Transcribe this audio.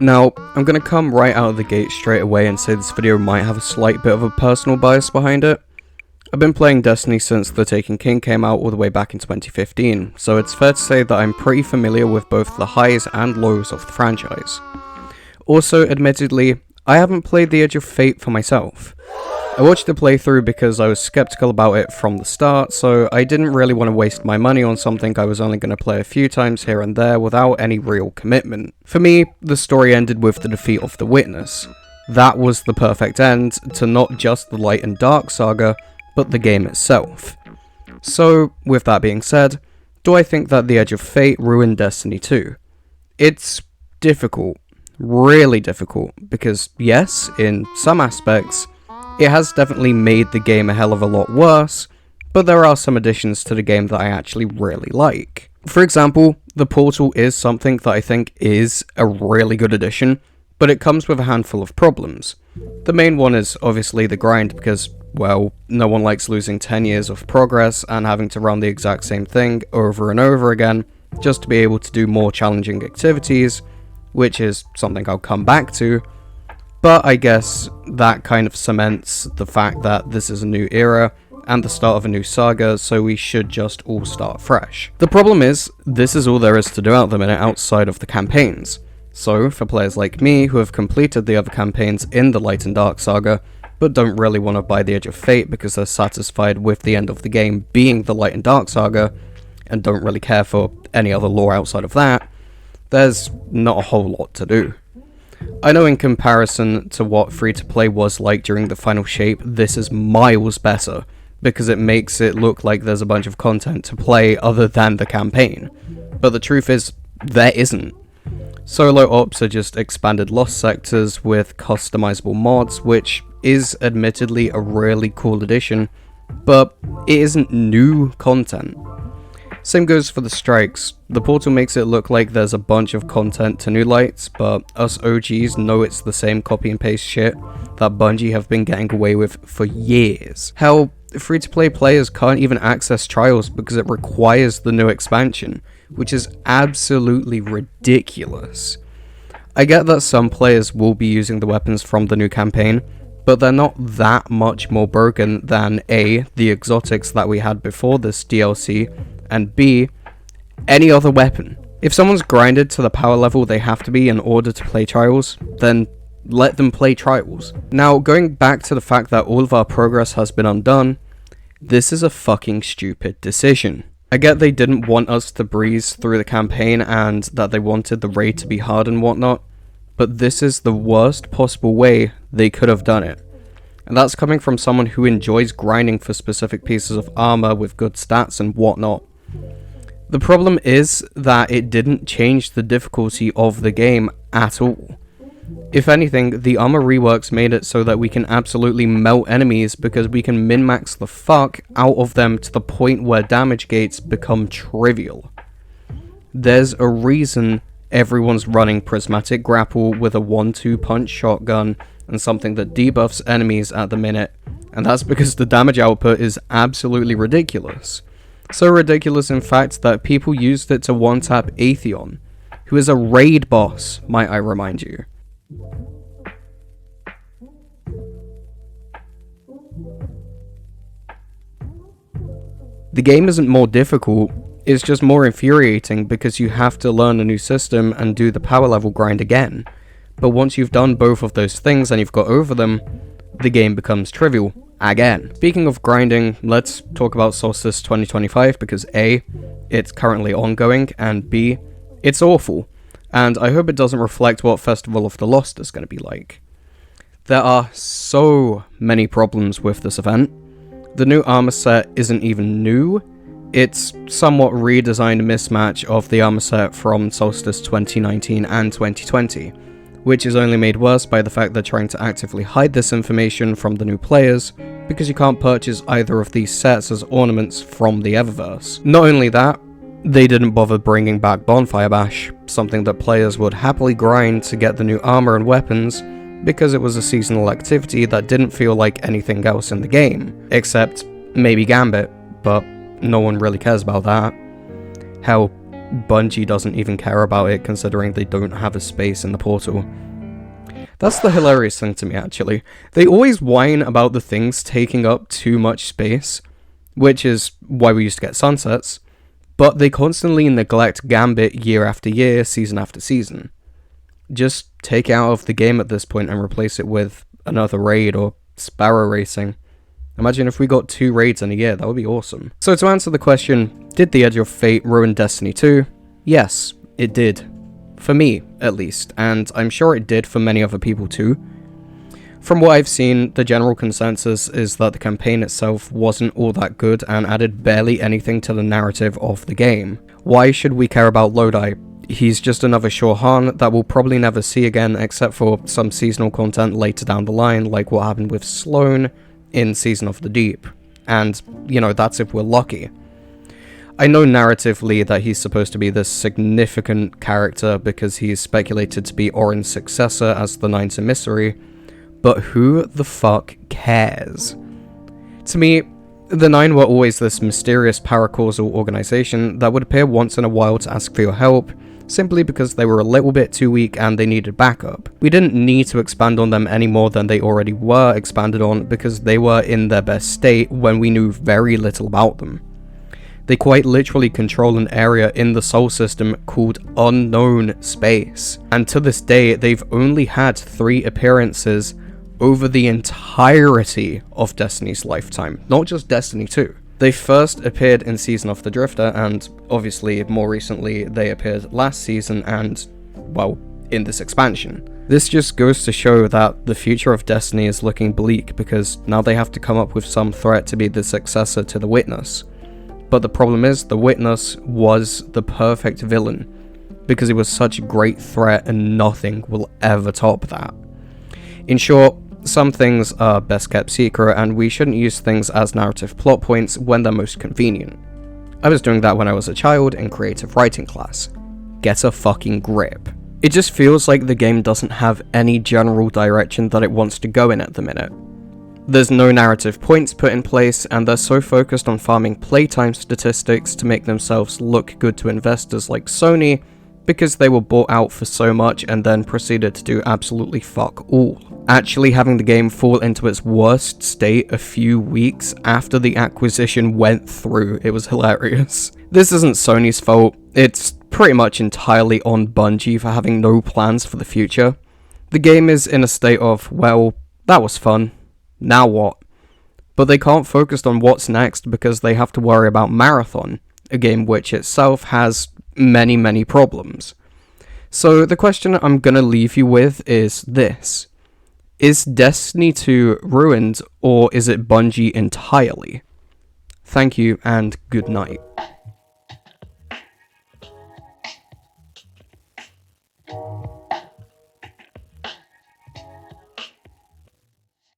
Now, I'm going to come right out of the gate straight away and say this video might have a slight bit of a personal bias behind it. I've been playing Destiny since The Taken King came out all the way back in 2015, so it's fair to say that I'm pretty familiar with both the highs and lows of the franchise. Also, admittedly, I haven't played The Edge of Fate for myself. I watched the playthrough because I was skeptical about it from the start, so I didn't really want to waste my money on something I was only going to play a few times here and there without any real commitment. For me, the story ended with the defeat of the Witness. That was the perfect end to not just the Light and Dark saga, but the game itself. So, with that being said, do I think that The Edge of Fate ruined Destiny 2? It's difficult. Really difficult, because yes, in some aspects, it has definitely made the game a hell of a lot worse, but there are some additions to the game that I actually really like. For example, the portal is something that I think is a really good addition, but it comes with a handful of problems. The main one is obviously the grind, because, well, no one likes losing 10 years of progress and having to run the exact same thing over and over again, just to be able to do more challenging activities, which is something I'll come back to. But I guess that kind of cements the fact that this is a new era and the start of a new saga, so we should just all start fresh. The problem is, this is all there is to do at the minute outside of the campaigns. So, for players like me who have completed the other campaigns in the Light and Dark saga, but don't really want to buy The Edge of Fate because they're satisfied with the end of the game being the Light and Dark saga, and don't really care for any other lore outside of that, there's not a whole lot to do. I know in comparison to what free-to-play was like during the final shape, this is miles better, because it makes it look like there's a bunch of content to play other than the campaign. But the truth is, there isn't. Solo ops are just expanded lost sectors with customizable mods, which is admittedly a really cool addition, but it isn't new content. Same goes for the strikes. The portal makes it look like there's a bunch of content to New Lights, but us OGs know it's the same copy and paste shit that Bungie have been getting away with for years. Hell, free-to-play players can't even access trials because it requires the new expansion, which is absolutely ridiculous. I get that some players will be using the weapons from the new campaign, but they're not that much more broken than A, the exotics that we had before this DLC, and B, any other weapon. If someone's grinded to the power level they have to be in order to play trials, then let them play trials. Now, going back to the fact that all of our progress has been undone, this is a fucking stupid decision. I get they didn't want us to breeze through the campaign and that they wanted the raid to be hard and whatnot, but this is the worst possible way they could have done it. And that's coming from someone who enjoys grinding for specific pieces of armor with good stats and whatnot. The problem is that it didn't change the difficulty of the game at all. If anything, the armor reworks made it so that we can absolutely melt enemies because we can min-max the fuck out of them to the point where damage gates become trivial. There's a reason everyone's running Prismatic Grapple with a 1-2 punch shotgun and something that debuffs enemies at the minute, and that's because the damage output is absolutely ridiculous. So ridiculous in fact that people used it to one-tap Atheon, who is a raid boss, might I remind you. The game isn't more difficult, it's just more infuriating because you have to learn a new system and do the power level grind again. But once you've done both of those things and you've got over them, the game becomes trivial again. Speaking of grinding, let's talk about Solstice 2025 because A, it's currently ongoing, and B, it's awful. And I hope it doesn't reflect what Festival of the Lost is going to be like. There are so many problems with this event. The new armor set isn't even new. It's somewhat redesigned mismatch of the armor set from Solstice 2019 and 2020, which is only made worse by the fact they're trying to actively hide this information from the new players, because you can't purchase either of these sets as ornaments from the Eververse. Not only that, they didn't bother bringing back Bonfire Bash, something that players would happily grind to get the new armor and weapons, because it was a seasonal activity that didn't feel like anything else in the game, except maybe Gambit, but no one really cares about that. Hell, Bungie doesn't even care about it, considering they don't have a space in the portal. That's the hilarious thing to me, actually. They always whine about the things taking up too much space, which is why we used to get sunsets, but they constantly neglect Gambit year after year, season after season. Just take it out of the game at this point and replace it with another raid or Sparrow Racing. Imagine if we got 2 raids in a year, that would be awesome. So to answer the question, did the Edge of Fate ruin Destiny 2? Yes, it did. For me, at least, and I'm sure it did for many other people too. From what I've seen, the general consensus is that the campaign itself wasn't all that good and added barely anything to the narrative of the game. Why should we care about Lodi? He's just another Shohan that we'll probably never see again except for some seasonal content later down the line, like what happened with Sloane in Season of the Deep. And, you know, that's if we're lucky. I know narratively that he's supposed to be this significant character because he's speculated to be Orin's successor as the Nine's Emissary, but who the fuck cares? To me, the Nine were always this mysterious paracausal organization that would appear once in a while to ask for your help, simply because they were a little bit too weak and they needed backup. We didn't need to expand on them any more than they already were expanded on because they were in their best state when we knew very little about them. They quite literally control an area in the Sol system called Unknown Space, and to this day they've only had 3 appearances over the entirety of Destiny's lifetime, not just Destiny 2. They first appeared in Season of the Drifter, and obviously more recently they appeared last season and, well, in this expansion. This just goes to show that the future of Destiny is looking bleak because now they have to come up with some threat to be the successor to the Witness. But the problem is, the Witness was the perfect villain, because he was such a great threat and nothing will ever top that. In short, some things are best kept secret and we shouldn't use things as narrative plot points when they're most convenient. I was doing that when I was a child in creative writing class. Get a fucking grip. It just feels like the game doesn't have any general direction that it wants to go in at the minute. There's no narrative points put in place, and they're so focused on farming playtime statistics to make themselves look good to investors like Sony, because they were bought out for so much and then proceeded to do absolutely fuck all. Actually having the game fall into its worst state a few weeks after the acquisition went through, it was hilarious. This isn't Sony's fault, it's pretty much entirely on Bungie for having no plans for the future. The game is in a state of, well, that was fun. Now what? But they can't focus on what's next because they have to worry about Marathon, a game which itself has many problems. So the question I'm gonna leave you with is this. Is Destiny 2 ruined, or is it Bungie entirely? Thank you and good night.